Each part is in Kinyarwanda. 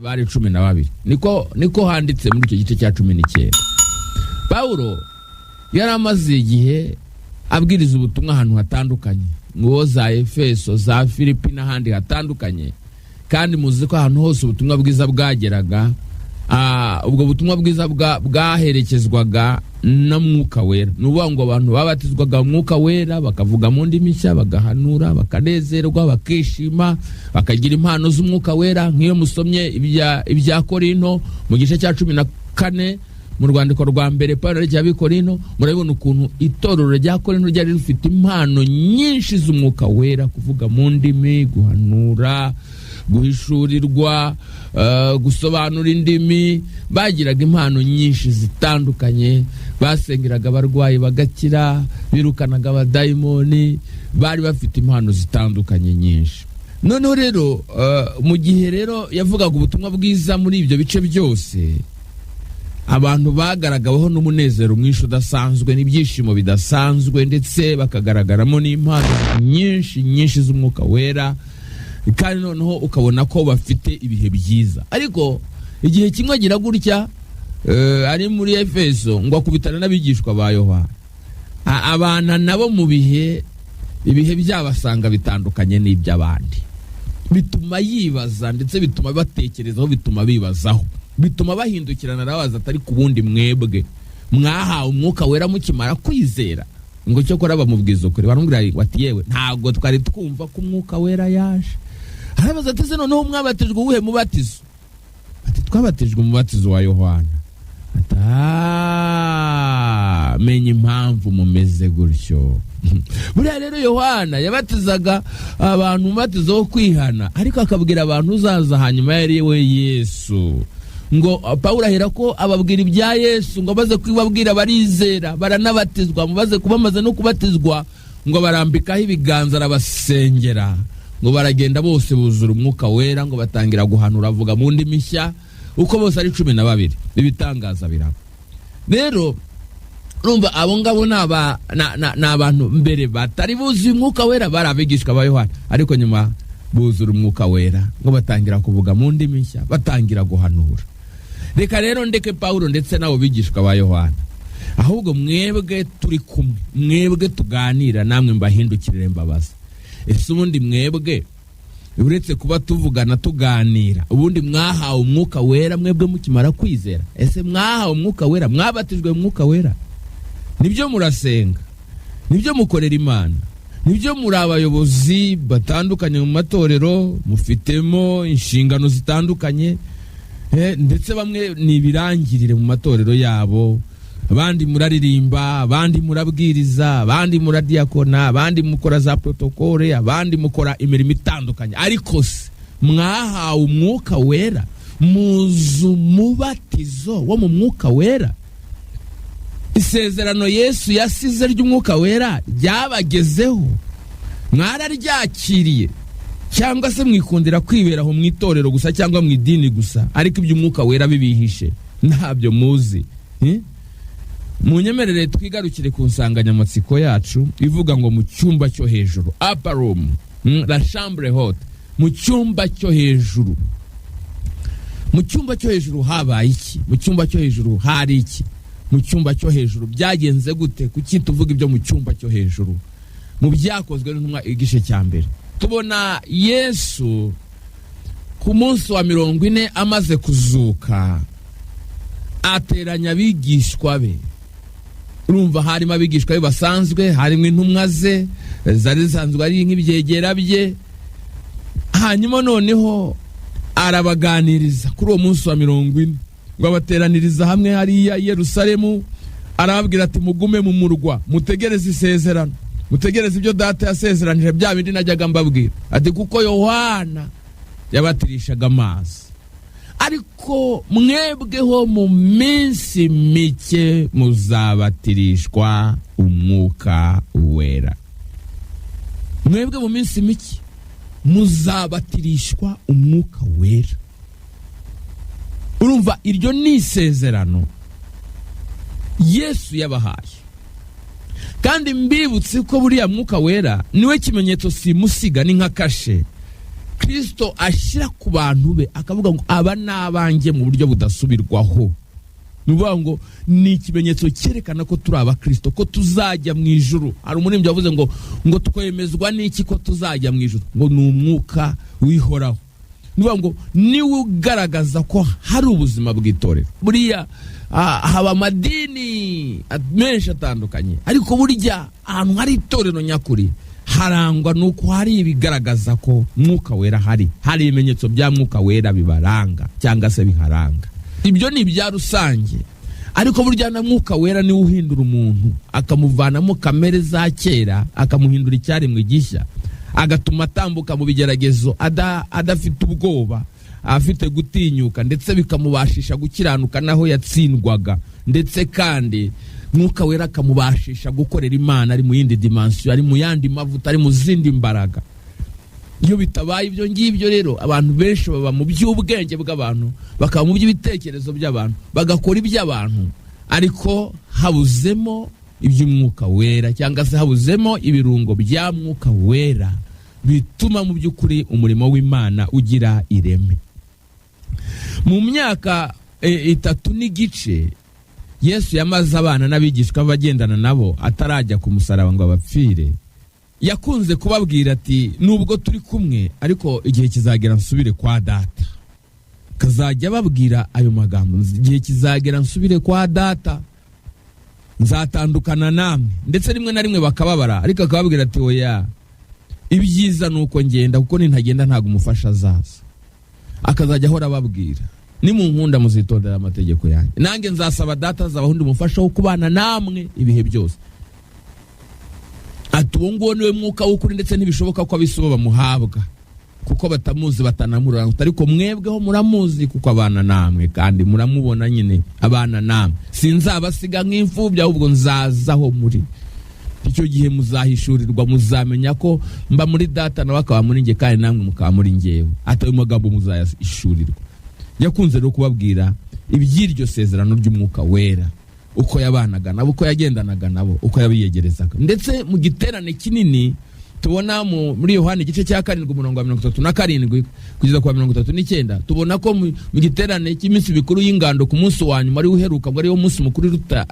bari 12 niko handitse muri icyo gice cya 19. Paulo yaramaze igihe abwiriza ubutumwa ahantu hatandukanye, ngo za Efeso, za Filipi n'ahandi hatandukanye, kandi muzi ko ahantu hose ubutumwa bwiza bwageraga, ubwo butumwa bwiza bwaherekezwaga na Mwuka Wera. Nuvuga ngo abantu babatizwaga Mwuka Wera, bakavuga mu ndimi nshya, bagahanura, bakanezerwa, bakishima, bakagira impano z'Umwuka Wera. Nk'iyo musomye ibya Korinto mu gice cya 14 mu rwandiko rwa mbere Paulo y'abi Korinto, murabibona ukuntu itorero rya Korinto ryari rifite impano nyinshi z'Umwuka Wera, kuvuga mu ndimi, guhanura, guhishurirwa, gusobanura indimi. Bagiraga impano nyinshi zitandukanye, basengeraga abarwayi bagakira, birukanaga abadayimoni, bari bafite impano zitandukanye nyinshi. Noneho rero mu gihe rero yavugaga ubutumwa bwiza muri ibyo bice byose, abantu bagaragaweho n'umunezero mwinshi udasanzwe, n'ibyishimo bidasanzwe, ndetse bakagaragaramo n'impano nyinshi z'Umwuka Wera, kandi noneho ukabona ko bafite ibihe byiza. Ariko igihe kimwe agira gutya, ari muri Efeso, ngo akubitana n'abigishwa ba Yohana. Abana nabo mu ibihe byabasanga bitandukanye n'iby'abandi, bituma yibaza, ndetse bituma batekerezaho, bituma bibazaho, bituma bahindukirana arabaza atari ku bundi mwebwe mwahawe Umwuka Wera mukimara kwizera? Ngo cyo kora bamubwiza ukuri, baramubwira ati yewe ntabwo twari twumva ko Umwuka Wera yaje. Arabaza ati noneho mwabatijwe uwuhe mubatizo? Ati twabatijwe umubatizo wa Yohana. Ati menye impamvu mumeze gutyo. Buriya rero Yohana yabatizaga abantu umubatizo wo kwihana, ariko akabwira abantu uzaza hanyuma yari we Yesu. Ngo Paulo ahera ko ababwira ibya Yesu, ngo baze kwibabwira barizera, baranabatizwa. Mubaze kubamaze no kubatizwa, ngo barambikaho ibiganza arabasengera, ngo baragenda bose buzura Umwuka Wera, ngo batangira guhanura, avuga mu ndimi nshya, uko bose ari 12. Ibitangaza biraba. Rero urumva abo ngabo n'abantu mbere batari buzuye Umwuka Wera, barabigishwa ba Yohana, ariko nyuma buzura Umwuka Wera, ngo batangira kuvuga mu ndimi nshya, batangira guhanura. Reka rero ndeke Paulo ndetse nabo bigishwa ba Yohana, ahubwo mwebwe turi kumwe, mwebwe tuganira namwe, mbahindukirire mbabaza. Ese ubundi mwebwe uretse kuba tuvugana tuganira, ubundi mwahawe Umwuka Wera mwebwe mukimara kwizera? Ese mwahawe Umwuka Wera? Mwabatijwe Umwuka Wera? Nibyo murasenga, nibyo mukorera Imana, nibyo muri abayobozi batandukanye mu matorero, mufitemo inshingano zitandukanye, ndetse bamwe nibirangirire mu matorero yabo, abandi muraririmba, abandi murabwiriza, abandi muradiakona, abandi mukora za protokole, abandi mukora imirimo itandukanye. Ariko se mwahawe Umwuka Wera? Muzu mubatizo wo mu Mwuka Wera? Isezerano Yesu yasize ry'Umwuka Wera ryabagezeho? Mwararyakiriye? Cyangwa se mwikundira kwiberaho mu itorero gusa cyangwa mu idini gusa, ariko iby'Umwuka Wera bibihishe ntabyo muzi? Munyemerere twigarukire ku nsanganyamatsiko yacu ivuga ngo mu cyumba cyo hejuru, upper room, la chambre haute, mu cyumba cyo hejuru. Mu cyumba cyo hejuru habaye iki? Mu cyumba cyo hejuru hari iki? Mu cyumba cyo hejuru byagenze gute? Kuki tuvuga ibyo mu cyumba cyo hejuru? Mu byakozwe n'intumwa igice cya mbere, tubona Yesu ku munsi wa 40 amaze kuzuka, ateranya abigishwa be. Urumva harimo abigishwa be basanzwe, harimo intumwa ze zari zisanzwe ari nk'ibyegera bye. Hanyuma noneho arabaganiriza kuri uwo munsi wa 40, ngo abateraniriza hamwe hariya i Yerusalemu. Arababwira ati mugume mu murwa, mutegereze isezerano, mutegereze ibyo data yasezeranije, bya bindi najyaga mbabwira. Ati kuko Yohana yabatirishaga amazi, ariko mwebweho mu minsi mike muzabatirishwa Umwuka Wera. Mwebwe mu minsi mike muzabatirishwa Umwuka Wera. Urumva iryo ni isezerano Yesu yabahaye, kandi mbibutse ko buriya Mwuka Wera niwe kimenyetso simusiga, ni nka kashe Kristo ashyira ku bantu be akavuga ngo aba n'abanjye mu buryo budasubirwaho. Nuvuga ngo ni ikimenyetso cyerekana ko turi abakristo, ko tuzajya mu ijuru. Hari umuririmbyi wavuze ngo twemezwa n'iki ko tuzajya mu ijuru? Ngo ni umwuka wihoraho. Nuvuga ngo niwe ugaragaza ko hari ubuzima bw'itorero. Buriya haba amadini menshi atandukanye, ariko burya ahantu hari itorero nyakuri harangwa nuko hari ibigaragaza ko mwuka wera hari ibimenyetso bya mwuka wera bibaranga cyangwa se biharanga. Ibyo ni ibya rusange, ariko burya na mwuka wera niwe uhindura umuntu, akamuvanamo kamere za kera, akamuhindura icyaremwe gishya, agatuma atambuka mu bigeragezo adafite ubwoba, afite gutinyuka, ndetse bikamubashisha gukiranuka naho yatsindwaga. Ndetse kandi mwuka wera akamubashisha gukorera Imana ari mu yindi dimension, ari mu yandi mavuta, ari mu zindi mbaraga. Iyo bitabaye ibyo ngibyo rero abantu benshi baba mu by'ubwenge bw'abantu, bakaba mu by'ibitekerezo by'abantu, bagakora iby'abantu, ariko habuzemo iby'umwuka wera, cyangwa se habuzemo ibirungo bya mwuka wera bituma mu by'ukuri umurimo w'Imana ugira ireme. Mu myaka 3 n'igice Yesu yamaze abana n'abigishwa bagendana nabo atarajya ku musaraba ngo abapfire, yakunze kubabwira ati nubwo turi kumwe ariko igihe kizagera nsubire kwa data. Kazajya babwira ayo magambo, igihe kizagera nsubire kwa data, nzatandukana namwe. Ndetse rimwe na rimwe bakababara, ariko akababwira ati oya, ibyiza nuko ngenda, kuko nintagenda ntago umufasha azaza. Akazajya ahora ababwira ni mu nkunda muzitondera amategeko yanjye, nange nzasaba data azabaho undi mufasha wo kubana namwe ibihe byose. Ati uwo nguwo niwe mwuka w'ukuri, ndetse ntibishoboka ko abisibo bamuhabwa kuko batamuzi batanamurana, ariko mwebweho muramuzi kuko abana namwe kandi muramubona nyine abana namwe. Sinzabasiga nk'imfubyi, ahubwo nzazaho muri. Icyo gihe muzahishurirwa, muzamenya ko mba muri data nawe akaba muri nge, kandi namwe mukaba muri ngewe. Ati ayo magambo muzahishurirwa. Yakunze rero kubabwira iby'iryo sezerano ry'umwuka wera, uko yabanaga nabo, uko yagendanaga nabo, uko yabiyegerezaga. Ndetse mu giterane kinini tubona muri Yohana igice cya 7:37 kugeza kwa 39, tubona ko mu giterane cy'iminsi mikuru y'ingando ku munsi wa nyuma ari uheruka, ngo ari wo munsi mukuru ruta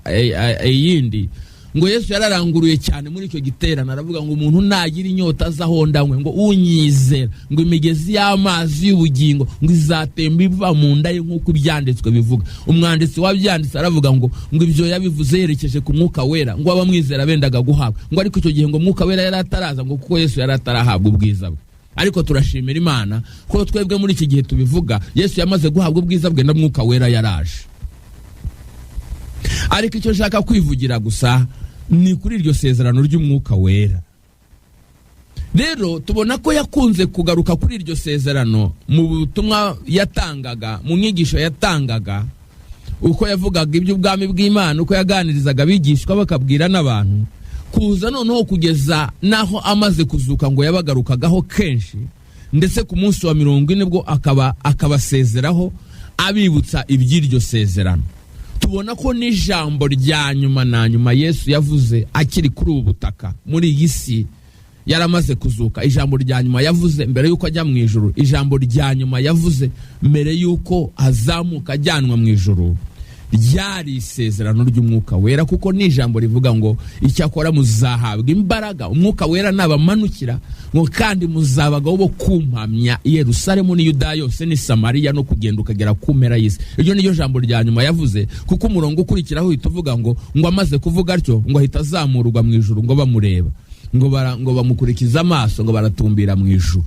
yindi, ngo Yesu yararanguruye cyane muri icyo giterane, aravuga ngo umuntu nagira inyota azahondanywe, ngo unyizera, ngo imigezi y'amazi y'ubugingo ngo izatemba iva mu nda ye nk'uko ibyanditswe bivuga. Umwanditsi wabyanditse aravuga ngo ibyo yabivuze yerekeje ku mwuka wera, ngo abamwizera bendaga guhabwa. Ngo ariko icyo gihe ngo mwuka wera yari ataraza, ngo kuko Yesu yari atarahabwa ubwiza bwe. Ariko turashimira Imana ko twebwe muri iki gihe tubivuga, Yesu yamaze guhabwa ubwiza bwe na mwuka wera yaraje. Ariko icyo nshaka kwivugira gusa ni kuri iryo sezerano ry'umwuka wera. Rero tubona ko yakunze kugaruka kuri iryo sezerano mu butumwa yatangaga, mu nyigisho yatangaga, uko yavugaga iby'ubwami bw'Imana, uko yaganirizaga abigishwa bakabwira n'abantu, kuza noneho kugeza naho amaze kuzuka ngo yabagarukagaho kenshi, ndetse ku munsi wa 40 bwo akabasezeraho abibutsa iby'iryo sezerano. Tubona ko n'ijambo rya nyuma na nyuma Yesu yavuze akiri kuri ubu butaka muri iyi si, yaramaze kuzuka. Ijambo rya nyuma yavuze mbere yuko ajya mu ijuru, ijambo rya nyuma yavuze mbere yuko azamuka ajyanwa mu ijuru, ryari isezerano ry'umwuka wera, kuko ni ijambo rivuga ngo icyakora muzahabwa imbaraga umwuka wera nabamanukira, ngo kandi muzabagaho bo kumpamya i Yerusalemu ni Yuda yose ni Samariya no kugenda ukagera ku mpera y'isi. Iryo ni ryo jambo rya nyuma yavuze, kuko umurongo ukurikiraho uhita uvuga ngo amaze kuvuga atyo ngo ahita azamurwa mu ijuru, ngo bamureba, ngo bamukurikiza amaso, ngo baratumbira mu ijuru.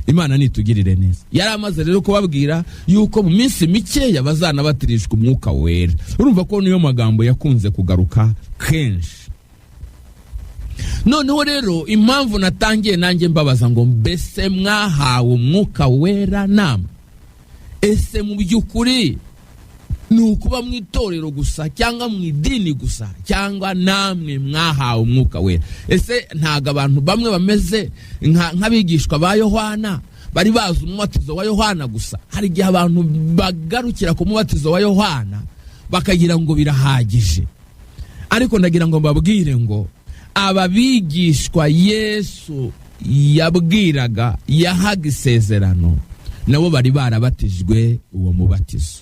Imana nitugirire neza. Yari amaze rero kubabwira yuko mu minsi mikeya bazanabatirishwa umwuka wera. Urumva ko niyo magambo yakunze kugaruka kenshi. Noneho rero impamvu natangiye nanjye mbabaza ngo mbese mwahawe umwuka wera namwe? Ese mu by'ukuri ni ukuba mu itorero gusa cyangwa mu idini gusa, cyangwa namwe mwahawe umwuka wera? Ese ntago abantu bamwe bameze nk'abigishwa ba Yohana bari bazi umubatizo wa Yohana gusa? Hari igihe abantu bagarukira ku mubatizo wa Yohana bakagira ngo birahagije, ariko ndagira ngo mbabwire ngo aba bigishwa Yesu yabwiraga yahaga isezerano nabo bari barabatijwe uwo mubatizo,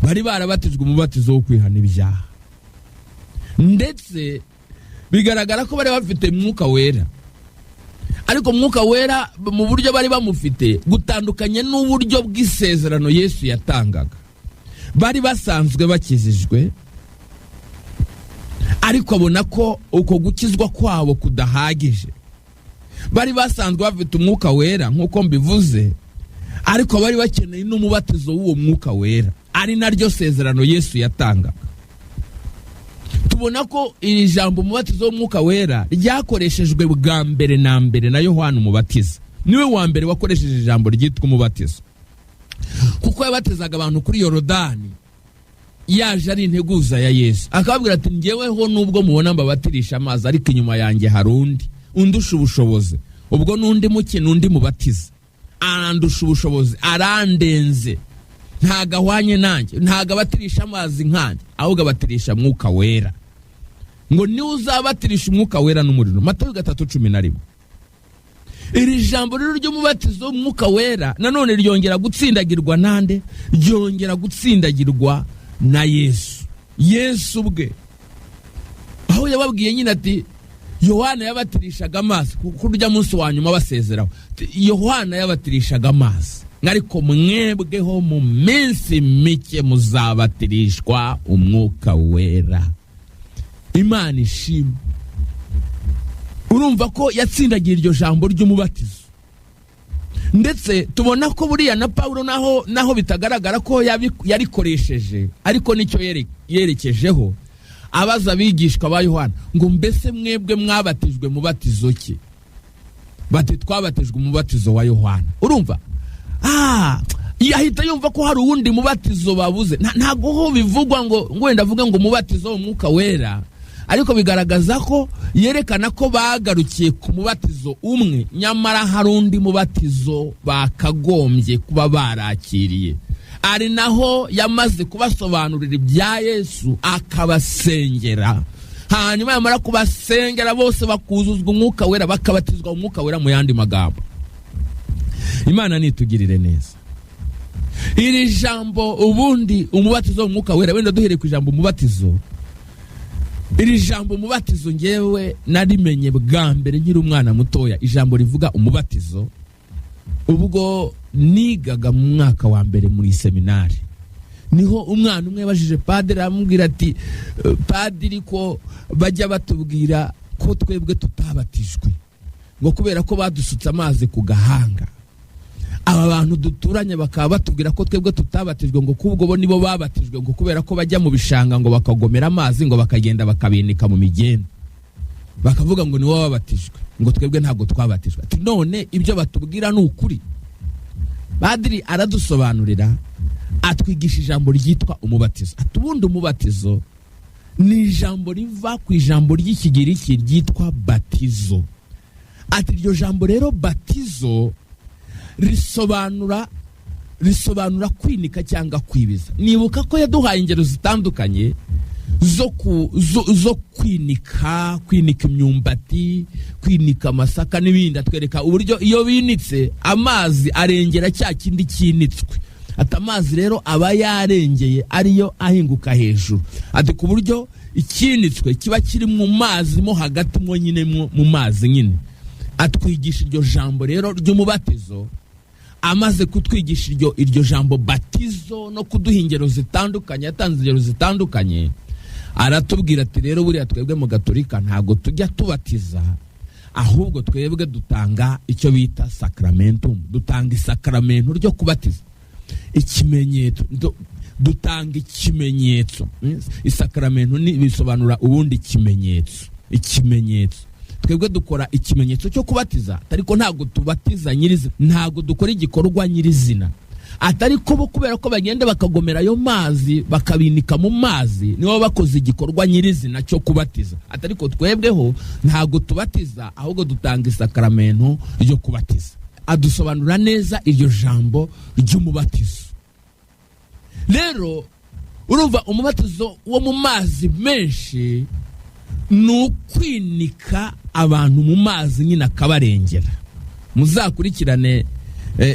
bari barabatijwe umubatizo wo kwihana ibyaha, ndetse bigaragara ko bari bafite mwuka wera. Ariko mwuka wera mu buryo bari bamufite gutandukanye n'uburyo bw'isezerano Yesu yatangaga. Bari basanzwe bakizijwe, ariko abona ko uko gukizwa kwabo kudahagije. Bari basanzwe bafite umwuka wera nk'uko mbivuze, ariko bari bakeneye n'umubatizo w'uwo mwuka wera, ari naryo sezerano Yesu yatangaga. Tubona ko iri jambo umubatizo w'umwuka wera ryakoreshejwe bwa mbere na mbere na Yohana Umubatiza. Niwe wa mbere wakoresheje ijambo ryitwa umubatizo, kuko yabatizaga abantu kuri Yorodani yaje ari integuza ya Yesu. Akababwira ati njyeweho nubwo mubona mbabatirisha amazi, ariko inyuma yanjye hari undi undusha ubushobozi. Ubwo nundi muke nundi mubatiza, arandusha ubushobozi, arandenze, ntago ahwanye nanjye, ntago abatirisha amazi nkanjye, ahubwo abatirisha mwuka wera. Ngo ni uzabatirisha umwuka wera n'umuriro. Matayo 3:11. Iri jambo rero ry'umubatizo w'umwuka wera nanone ryongera gutsindagirwa nande? Ryongera gutsindagirwa na Yesu. Yesu ubwe aho yababwiye nyine ati Yohana yabatirishaga amazi, kurya munsi wa nyuma basezeraho. Yohana yabatirishaga amazi, ariko mwebweho mu minsi mike muzabatirishwa umwuka wera. Imana ishimwe. Urumva ko yatsindagiye iryo jambo ry'umubatizo. Ndetse tubona ko buriya na Paulo naho bitagaragara ko yarikoresheje, ariko nicyo yerekejeho. Abaza abigishwa ba Yohana ngo mbese mwebwe mwabatijwe mubatizo ki? Bati twabatijwe umubatizo wa Yohana. Urumva? Yahita yumva ko hari uwundi mubatizo babuze. Ntago ho bivugwa ngo wenda avuga ngo mubatizo w'umwuka wera, ariko bigaragaza ko yerekana ko bagarukiye ku mubatizo umwe, nyamara hari undi mubatizo bakagombye kuba barakiriye. Ari naho yamaze kubasobanurira ibya Yesu, akabasengera. Hanyuma yamara kubasengera bose bakuzuzwa umwuka wera, bakabatizwa umwuka wera. Mu yandi magambo, Imana nitugirire neza. Iri jambo ubundi umubatizo w'umwuka wera, wenda duhere ku ijambo umubatizo. Iri jambo umubatizo ngewe narimenye bwa mbere nkiri umwana mutoya. Ijambo rivuga umubatizo ubwo nigaga mu mwaka wa mbere muri seminari. Niho umwana umwe bajije padiri, amubwira ati padiri ko bajya batubwira ko twebwe tutabatijwe, ngo kubera ko badusutse amazi ku gahanga. Aba bantu duturanye bakaba batubwira ko twebwe tutabatijwe, ngo kubwo bo nibo babatijwe, ngo kubera ko bajya mu bishanga ngo bakagomera amazi, ngo bakagenda bakabinika mu migenda, bakavuga ngo nibo babatijwe, ngo twebwe ntabwo twabatijwe. Ati none ibyo batubwira ni ukuri? Padiri aradusobanurira, atwigisha ijambo ryitwa umubatizo. Ati ubundi umubatizo ni ijambo riva ku ijambo ry'ikigiriki ryitwa batizo. Ati iryo jambo rero batizo risobanura kwinika cyangwa kwibiza. Nibuka ko yaduhaye ingero zitandukanye zo kwinika imyumbati, kwinika amasaka n'ibindi. Atwereka uburyo iyo binitse amazi arengera cya kindi kinitswe. Ati amazi rero aba yarengeye ariyo ahinguka hejuru. Ati ku buryo ikinitswe kiba kiri mu mazi mo hagati mo nyine mu mazi nyine. Atwigisha iryo jambo rero ry'umubatizo. Amaze kutwigisha iryo jambo batizo no kuduha ingero zitandukanye, yatanze ingero zitandukanye, aratubwira ati rero buriya twebwe mu Gatolika ntago tujya tubatiza, ahubwo twebwe dutanga icyo bita sacramentum. Dutanga isakramento ryo kubatiza, ikimenyetso. Dutanga ikimenyetso. Isakramento ni bisobanura ubundi ikimenyetso. Twebwe dukora ikimenyetso cyo kubatiza, ariko ntago tubatiza nyirizina, ntago dukora igikorwa nyirizina. Atariko bo kubera ko bagenda bakagomera ayo mazi bakabinika mu mazi, nibo bakoze igikorwa nyirizina cyo kubatiza. Atariko twebweho ntago tubatiza, ahubwo dutanga isakramento ryo kubatiza. Adusobanura neza iryo jambo ry'umubatizo. Rero urumva umubatizo wo mu mazi menshi nukwinika abantu mu mazi nyine akabarengera. Muzakurikirane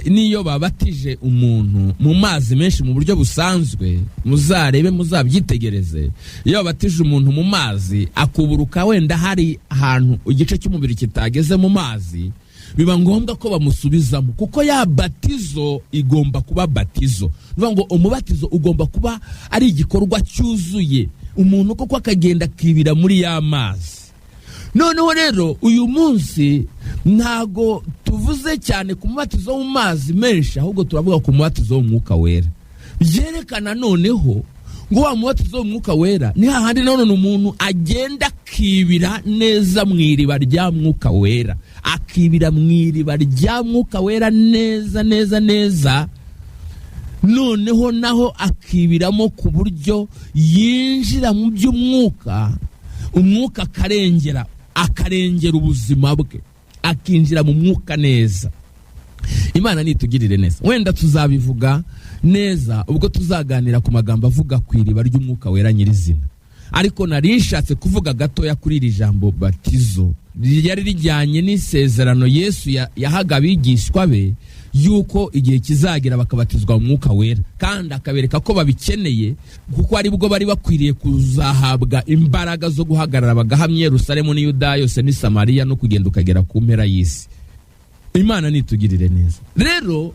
niyo babatije umuntu mu mazi menshi mu buryo busanzwe, muzarebe muzabyitegereze. Iyo babatije umuntu mu mazi akuburuka wenda hari ahantu igice cy'umubiri kitageze mu mazi, biba ngombwa ko bamusubizamo, kuko ya batizo igomba kuba batizo. Bivuga ngo umubatizo ugomba kuba ari igikorwa cyuzuye, umuntu koko akagenda akibira muri ya mazi. Noneho rero uyu munsi ntago tuvuze cyane ku mubatizo mu mazi menshi, ahubwo turavuga ku mubatizo w'umwuka wera. Byerekana noneho ngo wa mubatizo w'umwuka wera ni hahandi none umuntu agenda akibira neza mu iriba rya mwuka wera, akibira mu iriba rya mwuka wera neza neza neza. Noneho naho akibiramo ku buryo yinjira mu by'umwuka, umwuka akarengera ubuzima bwe, akinjira mu mwuka neza. Imana nitugirire neza. Wenda tuzabivuga neza ubwo tuzaganira ku magambo avuga ku iriba ry'umwuka wera nyirizina, ariko narishatse kuvuga gatoya kuri iri jambo batizo. Ryari rijyanye n'isezerano Yesu yahaga abigishwa be yuko igihe kizagira bakabatizwa mu mwuka wera, kandi akabereka ko babikeneye, kuko ari bwo bari bakwiriye kuzahabwa imbaraga zo guhagarara bagahamya Yerusalemu ni Yuda yose ni Samariya no kugenda ukagera ku mpera y'isi. Imana nitugirire neza. Rero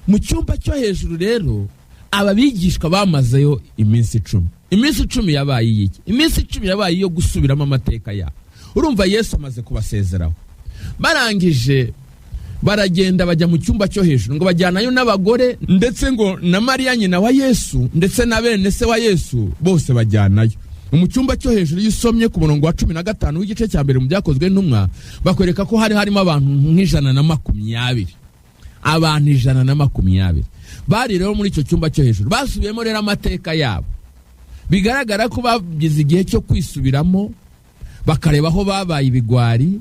mu cyumba cyo hejuru rero ababigishwa bamazeyo iminsi 10. Iminsi 10 yabaye iki? Iminsi 10 yabaye iyo gusubiramo amateka yabo. Urumva Yesu amaze kubasezeraho, barangije baragenda bajya mu cyumba cyo hejuru, ngo bajyanayo n'abagore ndetse ngo na Mariya nyina wa Yesu ndetse na bene se wa Yesu bose bajyanayo. Mu cyumba cyo hejuru yisomye ku murongo wa 15 w'igice cya mbere mu byakozwe n'intumwa, bakwereka ko harimo abantu nk'120. Abantu 120 bari rero muri icyo cyumba cyo hejuru. Basubiyemo rero amateka yabo, bigaragara ko bagize igihe cyo kwisubiramo, bakareba aho babaye ibigwari.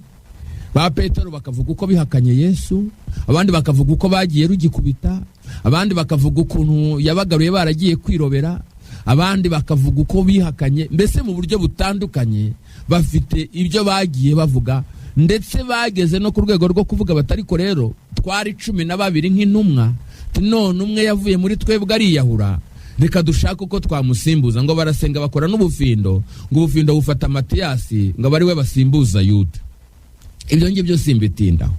Ba Petero bakavuga uko bihakanye Yesu, abandi bakavuga uko bagiye rugikubita, abandi bakavuga ukuntu yabagaruye baragiye kwirobera, abandi bakavuga uko bihakanye. Mbese mu buryo butandukanye bafite ibyo bagiye bavuga, ndetse bageze no ku rwego rwo kuvuga batariko rero twari 12 nk'intumwa, none umwe yavuye muri twebwe ariyahura, reka dushaka uko twamusimbuza. Ngo barasenga bakora n'ubufindo, ngo ubufindo bufata Matiyasi ngo bari we basimbuza Yuda. Ibyo ngibyo simbitindaho.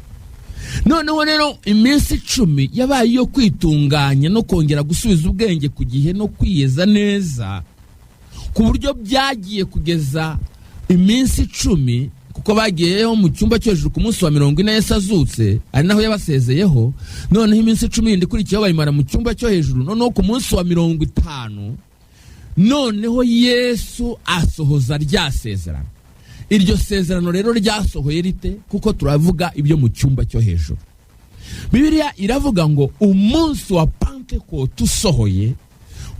Noneho rero iminsi 10 yabaye yo kwitunganya no kongera gusubiza ubwenge ku gihe no kwiyeza neza, ku buryo byagiye kugeza iminsi 10, kuko bagiyeho mu cyumba cyo hejuru ku munsi wa 40 Yesu azutse, ari naho yabasezeyeho. Noneho iminsi 10 yindi kurikiyeho bayimara mu cyumba cyo hejuru. Noneho ku munsi wa 50 noneho Yesu asohoza rya sezerano. Iryo sezerano rero ryasohoye rite? Kuko turavuga ibyo mu cyumba cyo hejuru. Bibiliya iravuga ngo umunsi wa Pentekote usohoye,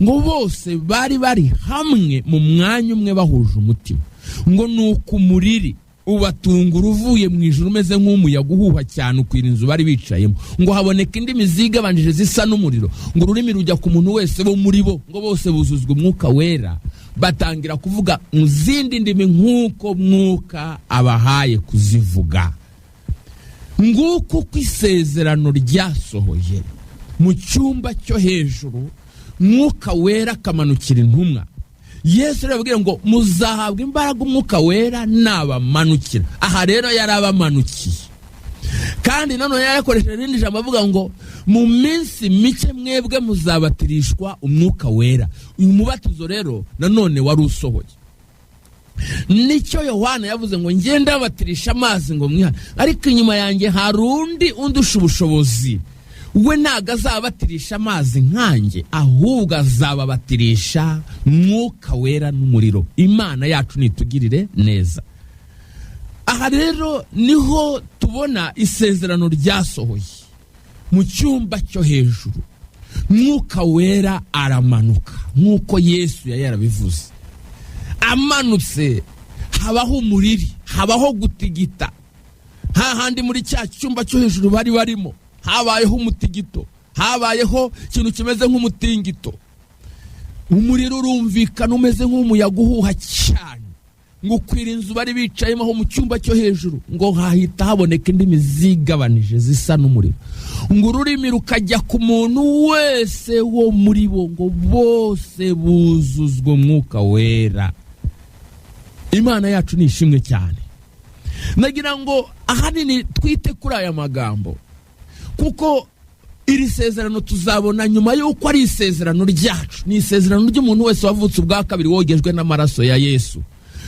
ngo bose bari hamwe mu mwanya umwe bahuje umutima, ngo nuko umuriri ubatungura uvuye mu ijuru umeze nk'umuyaga uhuha cyane ukwira inzu bari bicayemo, ngo haboneka indimi zigabanije zisa n'umuriro, ngo ururimi rujya ku muntu wese bo muri bo, ngo bose buzuzwa umwuka wera, batangira kuvuga mu zindi ndimi nk'uko mwuka abahaye kuzivuga. Nguko uko isezerano ryasohoye mu cyumba cyo hejuru, mwuka wera akamanukira intumwa. Yesu arababwira ngo muzahabwa imbaraga umwuka wera nabamanukira. Aha rero yarabamanukiye, kandi nanone yarakoresheje irindi jambo avuga ngo mu minsi mike mwebwe muzabatirishwa umwuka wera. Uyu mubatizo rero nanone wari usohoye. Nicyo Yohana yavuze ngo ngenda batirisha amazi ngo mwihane, ariko inyuma yanjye hari undi undusha ubushobozi, we ntago azabatirisha amazi nkanjye, ahubwo azababatirisha mwuka wera n'umuriro. Imana yacu nitugirire neza. Aha rero niho tubona isezerano ryasohoye mu cyumba cyo hejuru. Mwuka wera aramanuka nk'uko Yesu yarabivuze. Amanutse habaho umuriri, habaho gutigita. Hahandi muri cya cyumba cyo hejuru bari barimo habayeho umutigito, habayeho ikintu kimeze nk'umutingito. Umuriro urumvikana umeze nk'umuyaga uhuha cyane, ngo ukwira inzu bari bicayemo aho mu cyumba cyo hejuru ngo hahita haboneka indimi zigabanije zisa n'umuriro, ngo ururimi rukajya ku muntu wese wo muri bo, ngo bose buzuzwa umwuka wera. Imana yacu ni ishimwe cyane. Nagira ngo ahanini twite kuri aya magambo, kuko iri sezerano tuzabona nyuma y'uko ari isezerano ryacu, ni isezerano ry'umuntu wese wavutse ubwa kabiri wogejwe n'amaraso ya Yesu.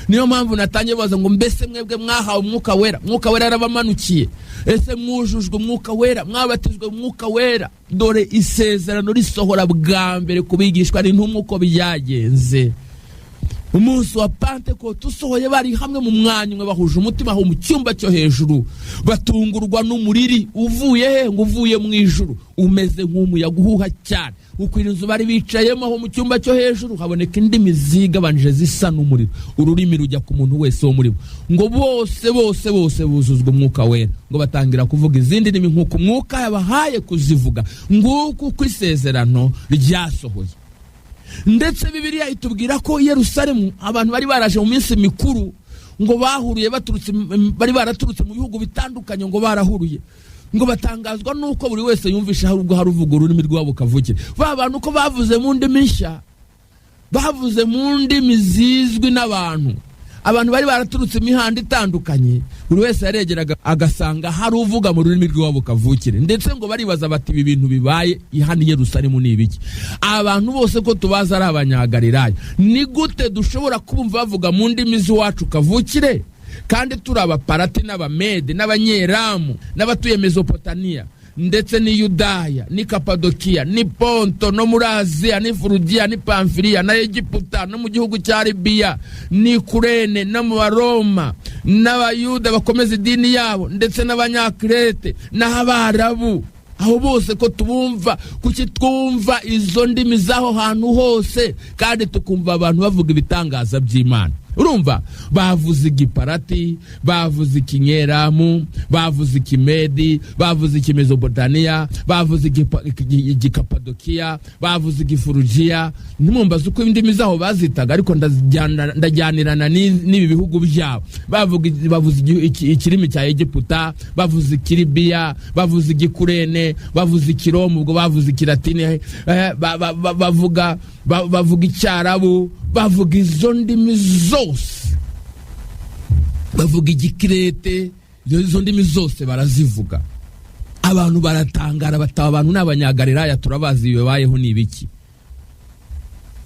Niyo mpamvu natangiye baza ngo mbese mwebwe mwahawe umwuka wera, umwuka wera yarabamanukiye, ese mwujujwe umwuka wera, mwabatijwe umwuka wera. Dore isezerano risohora bwa mbere kubigishwa n'intumwa uko byagenze. Umunsi wa Pentekote usohoye bari hamwe mu mwanya umwe bahuje umutima aho mu cyumba cyo hejuru, batungurwa n'umuriri uvuye he, ngo uvuye mu ijuru umeze nk'umuyaga uhuha cyane, ukwira inzu bari bicayemo aho mu cyumba cyo hejuru haboneka indimi zigabanije zisa n'umuriro, ururimi rujya ku muntu wese wo muri bo, ngo bose buzuzwa umwuka wera, ngo batangira kuvuga izindi ndimi nk'uko umwuka yabahaye kuzivuga, nguko uko isezerano ryasohoye. Ndetse Bibiliya itubwira ko i Yerusalemu abantu bari baraje mu minsi mikuru, ngo bahuruye bari baraturutse mu bihugu bitandukanye, ngo barahuruye, ngo batangazwa nuko buri wese yumvisha ubwo haruvuga ururimi rwabo kavukire. Ba bantu uko bavuze mu ndimi nshya, bavuze mu ndimi zizwi n'abantu. Abantu bari baraturutse imihanda itandukanye, buri wese yaregeraga agasanga hari uvuga mu rurimi rwabo kavukire. Ndetse ngo baribaza bati ibi bintu bibaye ihani Yerusalemu ni ibiki? Abantu bose ko tubaza ari abanyagalilaya, ni gute dushobora kubumva bavuga mu ndimi z'iwacu kavukire kandi turi abaparati n'abamede n'abanyeramu n'abatuye Mesopotamiya ndetse ni Yudaya ni Kapadokiya ni Ponto no muri Aziya ni Furugiya ni Pamfiliya na Egiputa no mu gihugu cya Libiya ni Kurene no mu Baroma n'abayuda bakomeza idini yabo ndetse n'abanyakirete n'abarabu. Aho bose ko tubumva, kuki twumva izo ndimi zaho hantu hose kandi tukumva abantu bavuga ibitangaza by'Imana? Urumva bavuze igiparati, bavuze ikinyeramu, bavuze ikimedi, bavuze ikimezopotamiya, bavuze igikapadokiya, bavuze igifurugiya. Nimumbaza uko indimi zaho bazitaga, ariko ndajyanirana n'ibi bihugu byabo. Bavuze ikirimi cya Egiputa, bavuze ikiribiya, bavuze igikurene, bavuze ikiromu, ubwo bavuze ikilatini, bavuga icyarabu, bavuga izo ndimi zose, bavuga igikirete, izo ndimi zose barazivuga. Abantu baratangara bataba abantu n'abanyagalilaya turabazi bibayeho n'ibiki,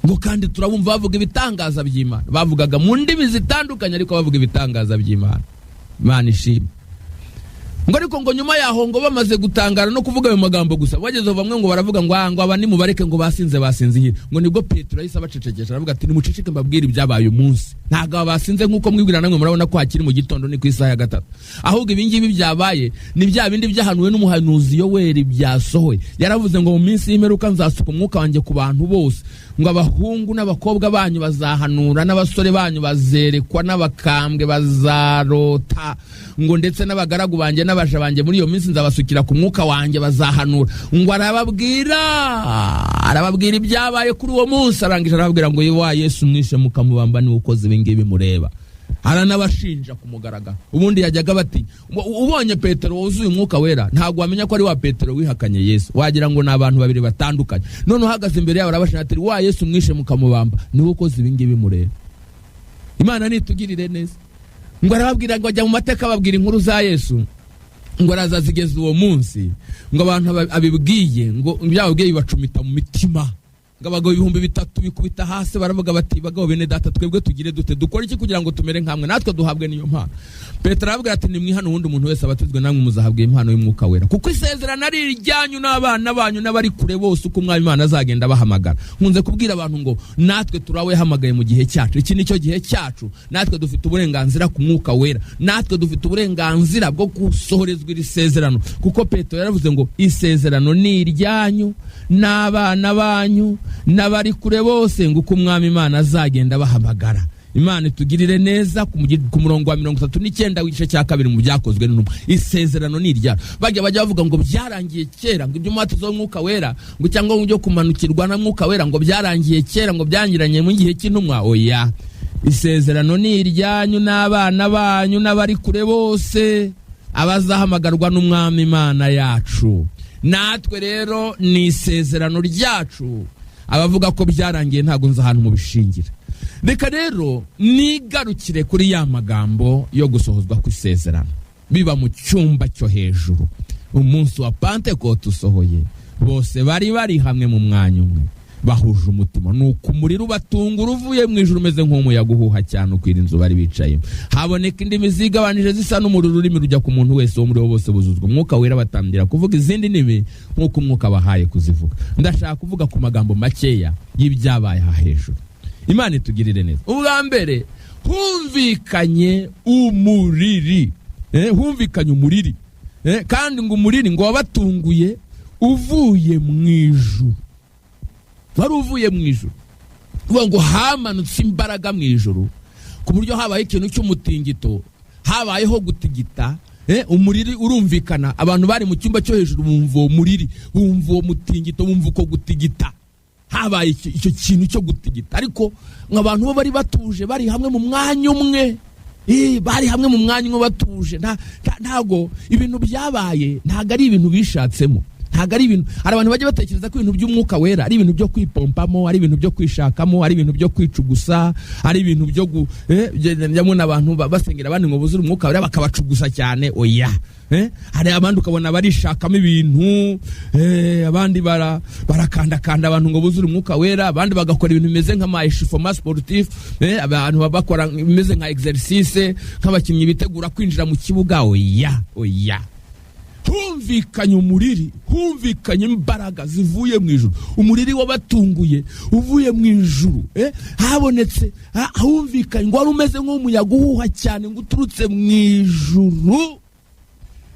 ngo kandi turabumva bavuga ibitangaza by'Imana. Bavugaga mu ndimi zitandukanye ariko bavuga ibitangaza by'Imana. Imana ishimwe. Ngo ariko ngo nyuma yaho ngo bamaze gutangara no kuvuga ayo magambo gusa, bageze bamwe ngo baravuga ngo aba ni mubareke ngo basinze hino. Ngo nibwo Petero yahise abacecekesha aravuga ati nimuceceke mbabwire ibyabaye umunsi. Ntago basinze nkuko mwibwira namwe murabona ko hakiri mu gitondo ni ku isaha ya 3. Ahubwo ibingibi byabaye ni bya bindi byahanuwe n'umuhanuzi Yoweri byasohoye. Yaravuze ngo mu minsi y'imperuka nzasuka umwuka wanjye ku bantu bose, ngo abahungu n'abakobwa banyu bazahanura, n'abasore banyu bazerekwa, n'abakambwe bazarota, ngo ndetse n'abagaragu banjye n'abaja banjye muri iyo minsi nzabasukira ku mwuka wanjye bazahanura. Ngo arababwira ibyabaye kuri uwo munsi, arangije arababwira ngo wa Yesu mwishe mukamubamba ni ukoze ibingibi mureba. Aranabashinja ku mugaragaro. Ubundi yajyaga bati ubonye Petero wuzuye umwuka wera ntago wamenya ko ari wa Petero wihakanye Yesu, wagira ngo n'abantu babiri batandukanye. None uhagaze imbere yabo arabashinja ati wa Yesu mwishe mukamubamba ni ukoze ibingibi mureba. Imana nitugirire neza. Ngo arababwira ngo ajya mu mateka babwira inkuru za Yesu, ngo arazazigeza uwo munsi, ngo abantu abibwiye, ngo byababwiye bibacumita mu mitima. Ngo abagabo 3,000 bikubita hasi baravuga bati bagabo bene data twebwe tugire dute, dukora iki kugira ngo tumere nkamwe natwe duhabwe niyo mpano? Petero aravuga ati nimwihana uwundi umuntu wese abatizwe namwe muzahabwe impano y'umwuka wera, kuko isezerano ari iryanyu n'abana banyu n'abari kure bose uko umwami Imana azagenda bahamagara. Nkunze kubwira abantu ngo natwe turawe hamagaye mu gihe cyacu, iki nicyo gihe cyacu. Natwe dufite uburenganzira ku mwuka wera, natwe dufite uburenganzira bwo gusohorezwa iri sezerano, kuko Petero yaravuze ngo isezerano ni iryanyu n'abana banyu n'abari kure bose ngo uko umwami Imana azagenda bahamagara. Imana itugirire neza. Ku murongo wa 39 w'igice cya 2 mu byakozwe n'intumwa, isezerano ni irya. Bajya bavuga ngo byarangiye kera, ngo ibyo mwatuzo mwuka wera, ngo cyangwa ngo byo kumanukirwa na mwuka wera ngo byarangiye kera, ngo byangiranye mu gihe cy'intumwa. Oya, isezerano ni iryanyu n'abana banyu n'abari kure bose abazahamagarwa n'umwami Imana yacu. Natwe rero ni isezerano ryacu. Abavuga ko byarangiye ntago nza ahantu mu bishingira. Reka rero nigarukire kuri ya magambo yo gusohozwa ku isezerano. Biba mu cyumba cyo hejuru. Umunsi wa Pentecote usohoye, bose bari hamwe mu mwanya umwe, bahuje umutima. Nuko umuriro ubatungura uvuye mu ijuru umeze nk'umuyaga uhuha cyane ukwira inzu bari bicaye. Haboneka indimi zigabanije zisa n'umuriro urimo rujya ku muntu wese wo muri bo bose buzuzwa Umwuka Wera, batangira kuvuga izindi ndimi nk'uko Umwuka bahaye kuzivuga. Ndashaka kuvuga ku magambo makeya y'ibyabaye aha hejuru. Imana itugirire neza. Ubwa mbere humvikanye umuriri. Humvikanye umuriri. Kandi ngo umuriri ngo wabatunguye uvuye mu ijuru. Wari uvuye mu ijuru. Ngo hamanutse imbaraga mu ijuru ku buryo habaye ikintu cy'umutingito, habayeho gutigita. Umuriri urumvikana, abantu bari mu cyumba cyo hejuru bumva uwo muriri, bumva uwo mutingito, bumva uko gutigita. Habaye icyo kintu cyo gutigita, ariko nk'abantu bo bari batuje, bari hamwe mu mwanya umwe. Bari hamwe mu mwanya umwe batuje. Ntago ibintu byabaye, ntago ari ibintu bishatsemo. Ntago ari ibintu, hari abantu bajya batekereza ko ibintu by'umwuka wera ari ibintu byo kwipompamo, ari ibintu byo kwishakamo, ari ibintu byo kwicugusa, ari ibintu byo njyamo n'abantu basengera abandi ngo buzure umwuka wera bakabacugusa cyane. Oya. Hari abandi ukabona barishakamo ibintu, abandi barakandakanda abantu ngo buzure umwuka wera, abandi bagakora ibintu bimeze nk'amaeshifoma sportif, abantu bakora bimeze nka exercice, nk'abakinnyi bitegura kwinjira mu kibuga. Oya. Humvikanye umuriri, humvikanye imbaraga zivuye mu ijuru. Umuriri wabatunguye uvuye mu ijuru. Habonetse, humvikanye ngo wari umeze nk'umuyaga uhuha cyane ngo uturutse mu ijuru.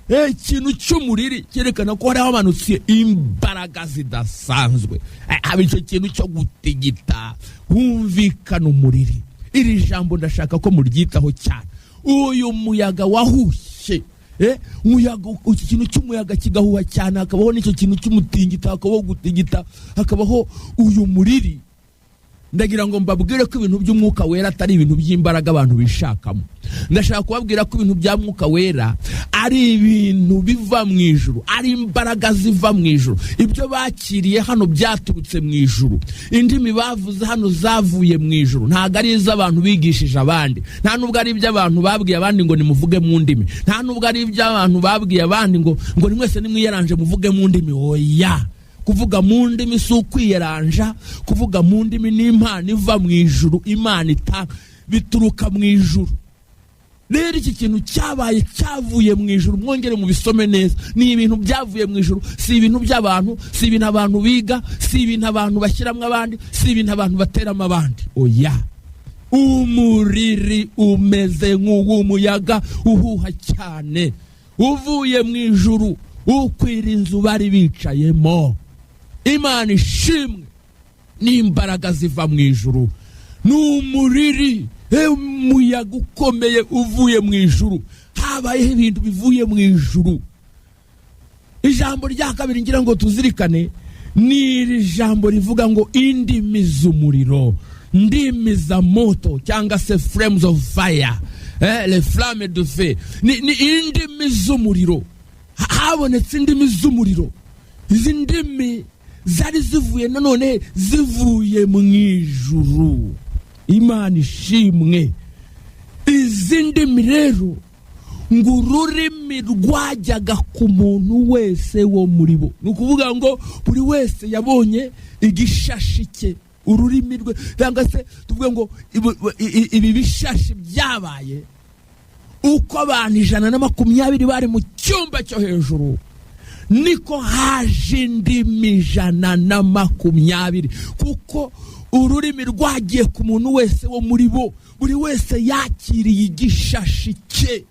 Ikintu cy'umuriri cyerekana ko hari hamanutse imbaraga zidasanzwe. Haba icyo kintu cyo gutigita, humvikana umuriri. Iri jambo ndashaka ko muryitaho cyane. Uyu muyaga wahushye, umuyaga, ikintu cy'umuyaga kigahuha cyane, hakabaho n'icyo kintu cy'umutingita, hakabaho gutigita, hakabaho uyu muriri. Ndagira ngo mbabwire ko ibintu by'umwuka wera atari ibintu by'imbaraga abantu bishakamo. Ndashaka kubabwira ko ibintu bya mwuka wera ari ibintu biva mu ijuru, ari imbaraga ziva mu ijuru. Ibyo bakiriye hano byaturutse mu ijuru. Indimi bavuze hano zavuye mu ijuru. Ntago ari iz'abantu bigishije abandi, nta nubwo ari iby'abantu babwiye abandi ngo nimuvuge mu ndimi, nta nubwo ari iby'abantu babwiye abandi ngo nimwese nimwiyaranje muvuge mu ndimi. Oya. Kuvuga mu ndimi si ukwiyaranja. Kuvuga mu ndimi ni impano iva mu ijuru. Imana bituruka mu ijuru. Rero iki kintu cyabaye cyavuye mu ijuru. Mwongere mu bisome neza. Ni ibintu byavuye mu ijuru, si ibintu by'abantu, si ibintu abantu biga, si ibintu abantu bashyiramo abandi, si ibintu abantu bateramo abandi. Oya. Umuriri umeze nk'uw'umuyaga uhuha cyane uvuye mu ijuru ukwira inzu bari bicayemo. Imana ishimwe. N'imbaraga ziva mu ijuru. N'umuriri, umuyaga ukomeye uvuye mu ijuru. Habayeho ibintu bivuye mu ijuru. Ijambo rya kabiri ngira ngo tuzirikane ni iri jambo rivuga ngo indimi z'umuriro, ndimi za moto cyangwa se flames of fire, les flammes de feu. Ni indimi z'umuriro. Habonetse indimi z'umuriro. Izi ndimi zari zivuye nanone zivuye mu ijuru. Imana ishimwe. Izi ndimi rero ngo ururimi rwajyaga ku muntu wese wo muri bo. Ni ukuvuga ngo buri wese yabonye igishashi cye, ururimi rwe, cyangwa se tuvuge ngo ibi bishashi byabaye uko abantu 120 bari mu cyumba cyo hejuru, niko haje indimi 120, kuko ururimi rwagiye ku muntu wese wo muri bo. Buri wese yakiriye igishashi cye.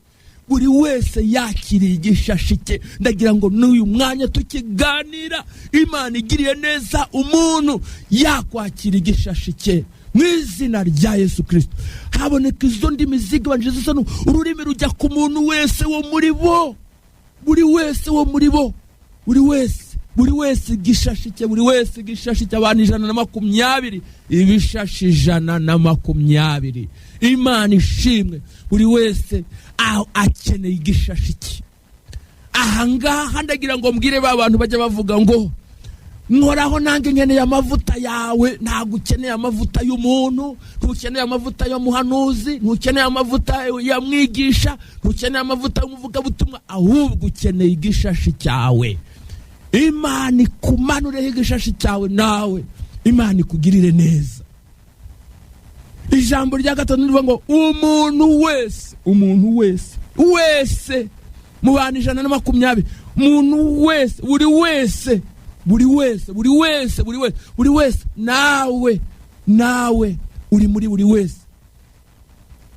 Buri wese yakiriye igishashi cye. Ndagira ngo n'uyu mwanya tukiganira, Imana igiriye neza umuntu yakwakira igishashi cye mu izina rya Yesu Kristo. Haboneka izo ndimi zigabanyije zisa ururimi rujya ku muntu wese wo muri bo. Buri wese wo muri bo. Buri wese buri wese igishashi cye, buri wese igishashi cy'abantu 120, ibishashi 120. Imana ishimwe, buri wese akeneye igishashi cye. Ahangaha ndagira ngo mbwire ba bantu bajya bavuga ngo nkoraho nange nkeneye amavuta yawe. Ntabwo ukeneye amavuta y'umuntu, ntukeneye amavuta yo muhanuzi, ntukeneye amavuta ya mwigisha, ntukeneye amavuta y'umuvugabutumwa, ahubwo ukeneye igishashi cyawe. Imana ikumanureho igishashi cyawe, nawe Imana ikugirire neza. Ijambo rya gatatu rivuga ngo umuntu wese mu bantu 120, umuntu wese, buri wese, nawe uri muri buri wese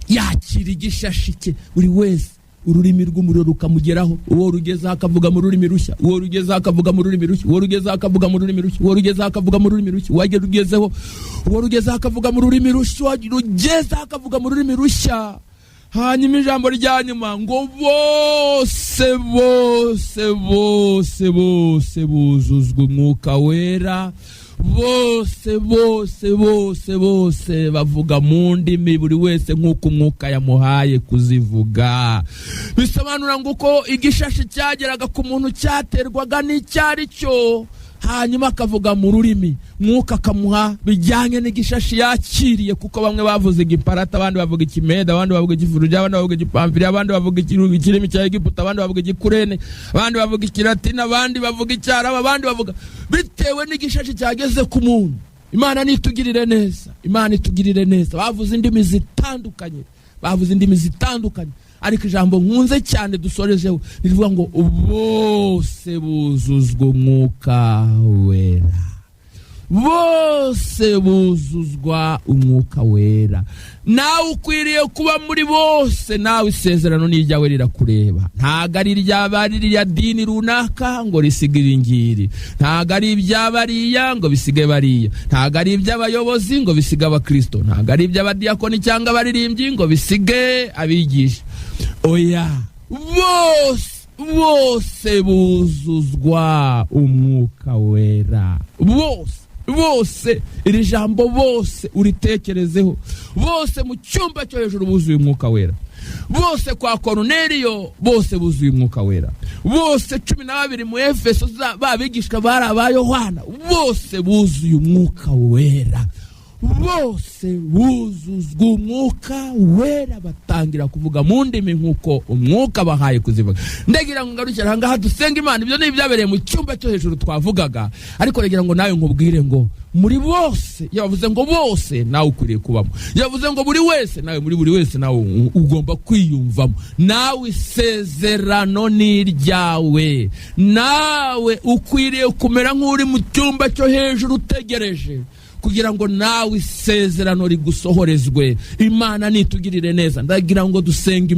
yakira igishashi cye. Buri wese ururimi rw'umuriro rukamugeraho, uwo rugezeho akavuga mu rurimi rushya, uwo rugezeho akavuga mu rurimi rushya, uwo rugezeho akavuga mu rurimi rushya, uwo rugezeho akavuga mu rurimi rushya, uwagezeho uwo rugezeho akavuga mu rurimi rushya, rugezeho akavuga mu rurimi rushya. Hanyuma ijambo rya nyuma ngo bose buzuzwa umwuka wera. Bose bavuga mu ndimi, buri wese nk'uko umwuka yamuhaye kuzivuga. Bisobanura ngo uko igishashi cyageraga ku muntu cyaterwaga n'icyari cyo, hanyuma akavuga mu rurimi, mwuka akamuha bijyanye n'igishashi yakiriye. Kuko bamwe bavuze igiparata, abandi bavuga ikimeda, abandi bavuga igifuruja, abandi bavuga igipamfiri, abandi bavuga ikirimi cya Egiputa, abandi bavuga igikurene, abandi bavuga ikilatini, abandi bavuga icyaraba, abandi bavuga bitewe n'igishashi cyageze ku muntu. Imana nitugirire neza, Imana itugirire neza. Bavuze indimi zitandukanye, ariko ijambo nkunze cyane dusorejeho rivuga ngo bose buzuzwa umwuka wera. Bose buzuzwa umwuka wera. Nawe ukwiriye kuba muri bose. Nawe isezerano n'iryawe rirakureba. Ntago ari irya dini runaka ngo risigire ingiri, ntago ari iby'abariya ngo bisige bariya, ntago ari iby'abayobozi ngo bisige abakristo, ntago ari iby'abadiyakoni cyangwa abaririmbyi ngo bisige abigisha. Oya, bose buzuzwa umwuka wera. Bose iri jambo bose uritekerezeho. Bose mu cyumba cyo hejuru buzuye umwuka wera. Bose kwa Koruneliyo bose buzuye umwuka wera. Bose 12 mu Efeso babigishwa bari aba Yohana bose buzuye umwuka wera. Bose buzuzwa umwuka wera, batangira kuvuga mu ndimi nk'uko umwuka bahaye kuzivuga. Ndagira ngo ngarukira hangaha dusenga Imana. Ibyo ni byabereye mu cyumba cyo hejuru twavugaga, ariko ndagira ngo nawe nkubwire ngo muri bose, yavuze ngo bose nawe ukwiriye kubamo. Yavuze ngo buri wese, nawe muri buri wese nawe ugomba kwiyumvamo. Nawe isezerano ni iryawe. Nawe ukwiriye kumera nk'uri mu cyumba cyo hejuru utegereje kugira ngo nawe isezerano rigusohorezwe. Imana nitugirire neza. Ndagira ngo dusenga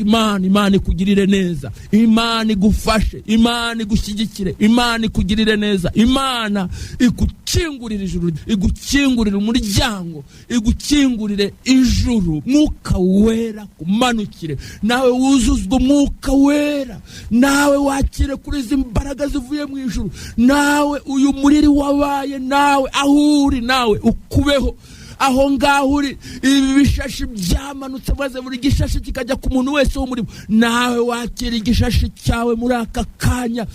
Imana, Imana ikugirire neza, Imana igufashe, Imana igushyigikire, Imana ikugirire neza, Imana igukingurire ijuru, igukingurire umuryango, igukingurire ijuru. Mwuka wera kumanukire, nawe wuzuzwe umwuka wera, nawe wakire kuri izi mbaraga zivuye mu ijuru. Nawe uyu muriri wabaye, nawe aho uri, nawe ukubeho aho ngaho uri. Ibi bishashi byamanutse maze buri gishashi kikajya ku muntu wese w'umurimo. Nawe wakira igishashi cyawe muri aka kanya.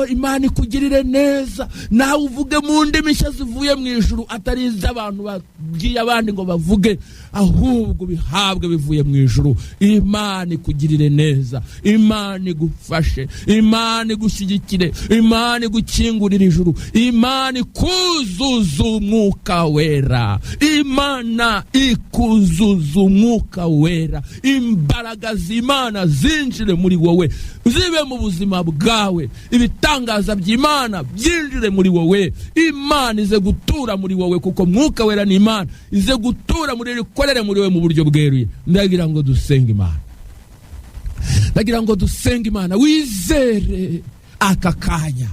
Imana ikugirire neza. Nawe uvuge mu ndimi nshya zivuye mu ijuru, atari iz'abantu bagiye abandi ngo bavuge, ahubwo bihabwe bivuye mu ijuru. Imana ikugirire neza, Imana igufashe, Imana igushyigikire, Imana igukingurire ijuru, Imana ikuzuza umwuka wera, Imana ikuzuza umwuka wera. Imbaraga z'Imana zinjire muri wowe, zibe mu buzima bwawe. Ibitangaza by'Imana byinjire muri wowe. Imana ize gutura muri wowe, kuko mwuka wera ni Imana ize gutura muri rikorere muri wowe mu buryo bweruye. Ndagira ngo dusenge Imana, wizere aka kanya,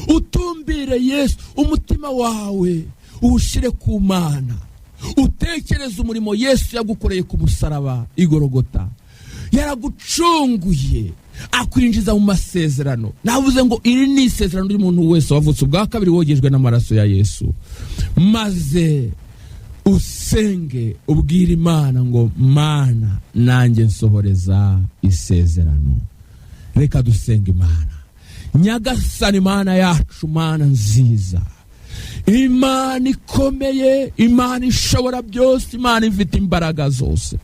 utumbire Yesu, umutima wawe uwushyire ku Mana, utekereze umurimo Yesu yagukoreye ku musaraba i Golgotha. yaragucunguye akwinjiza mu masezerano. Navuze ngo iri ni isezerano ry'umuntu wese wavutse ubwa kabiri wogejwe n'amaraso ya Yesu. Maze usenge ubwira Imana ngo Mana nanjye nsohoreza isezerano. Reka dusenge Imana. Nyagasani Mana yacu, Mana nziza, Imana ikomeye, Imana ishobora byose, Imana ifite imbaraga zose.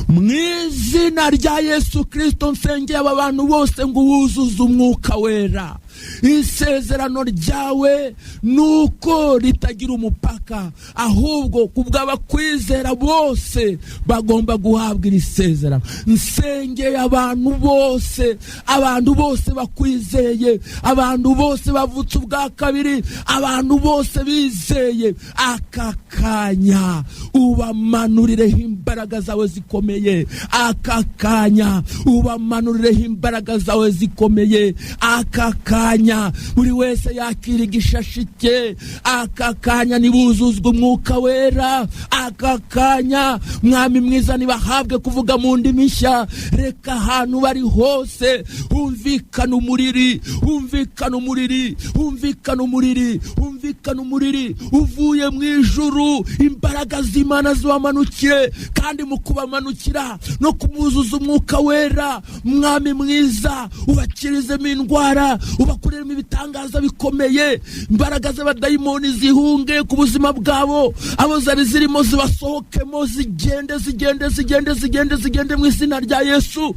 Mu izina rya Yesu Kristo nsengeye aba bantu bose ngo wuzuze umwuka wera. Isezerano ryawe nuko ritagira umupaka, ahubwo kubw'abakwizera bose bagomba guhabwa iri sezerano. Nsengeye abantu bose bakwizeye, abantu bose bavutse ubwa kabiri, abantu bose bizeye. Aka kanya ubamanurireho imbaraga zawe zikomeye, aka kanya ubamanurireho imbaraga zawe zikomeye, aka kanya buri wese yakira igishashi cye, aka kanya nibuzuzwe umwuka wera, aka kanya Mwami mwiza nibahabwe kuvuga mu ndimi nshya. Reka ahantu bari hose humvikana umuriri, humvikana umuriri, humvikana umuriri, humvikana umuriri uvuye mu ijuru. Imbaraga z'Imana zibamanukire, kandi mu kubamanukira no kumuzuza umwuka wera, Mwami mwiza ubakirizemo indwara, ubakuremo ibitangaza bikomeye. Imbaraga z'abadayimoni zihunge ku buzima bwabo, abo zari zirimo zibasohokemo, zigende mu izina rya Yesu,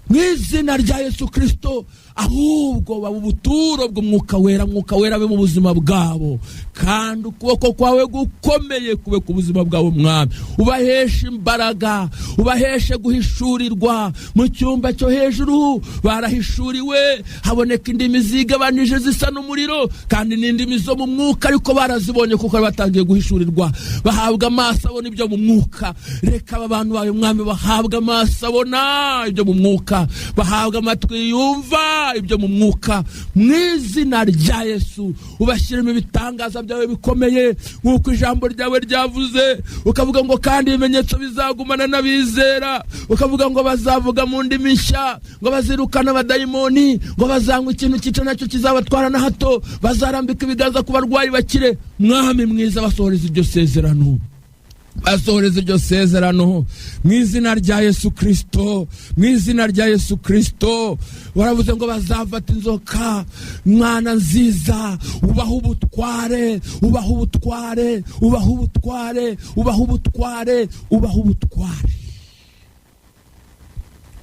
mu izina rya Yesu Kristo. Ahubwo baba ubuturo bw'umwuka wera, mwuka wera be mu buzima bwabo, kandi ukuboko kwawe gukomeye kube ku buzima bwabo Mwami. Ubaheshe imbaraga, ubaheshe guhishurirwa. Mu cyumba cyo hejuru barahishuriwe, haboneka indimi zigabanije zisa n'umuriro, kandi n'indimi zo mu mwuka ariko barazibonye kuko batangiye guhishurirwa. Bahabwa amaso abona ibyo mu mwuka. Reka aba bantu bawe Mwami bahabwa amaso abona ibyo mu mwuka, bahabwa amatwi yumva ibyo mu mwuka. Mu izina rya Yesu ubashyiremo ibitangaza byawe bikomeye, nk'uko ijambo ryawe ryavuze, ukavuga ngo kandi ibimenyetso bizagumana n'abizera, ukavuga ngo bazavuga mu ndimi nshya, ngo bazirukana abadayimoni, ngo bazanywa ikintu cyica nacyo kizabatwara na hato, bazarambika ibiganza ku barwayi bakire. Mwami mwiza basohoreza iryo sezerano, basohoreza iryo sezerano mu izina rya Yesu Kristo, mu izina rya Yesu Kristo. Waravuze ngo bazafata inzoka, Mwana nziza, ubaha ubutware, ubaha ubutware, ubaha ubutware, ubaha ubutware, ubaha ubutware.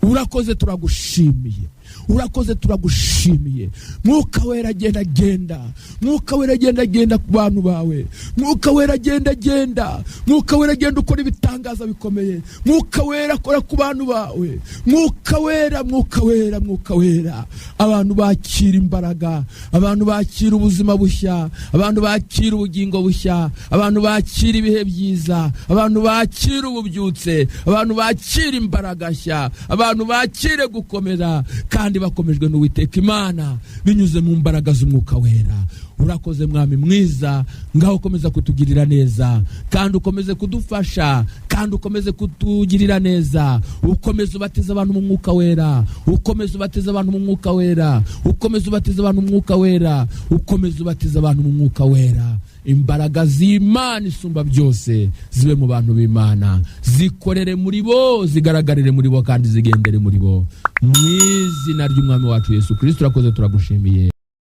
Urakoze, turagushimiye, urakoze, turagushimiye. Mwuka wera genda, mwuka wera genda ku bantu bawe, mwuka wera genda, mwuka wera genda ukora ibitangaza bikomeye, mwuka wera kora ku bantu bawe, mwuka wera, mwuka wera, mwuka wera. Abantu bakira imbaraga, abantu bakira ubuzima bushya, abantu bakira ubugingo bushya, abantu bakira ibihe byiza, abantu bakira ububyutse, abantu bakira imbaraga nshya, abantu bakire gukomera, kandi bakomejwe n'Uwiteka Imana binyuze mu mbaraga z'umwuka wera. Urakoze Mwami mwiza, ngaho ukomeza kutugirira neza, kandi ukomeze kudufasha, kandi ukomeze kutugirira neza. Ukomeze ubatiza abantu mu mwuka wera, ukomeze ubatiza abantu mu mwuka wera, ukomeze ubatiza abantu mu mwuka wera, ukomeze ubatiza abantu mu mwuka wera. Imbaraga z'Imana isumba byose zibe mu bantu b'Imana, zikorere muri bo, zigaragarire muri bo, kandi zigendere muri bo. Mu izina ry'Umwami wacu Yesu Kristo urakoze, turagushimiye.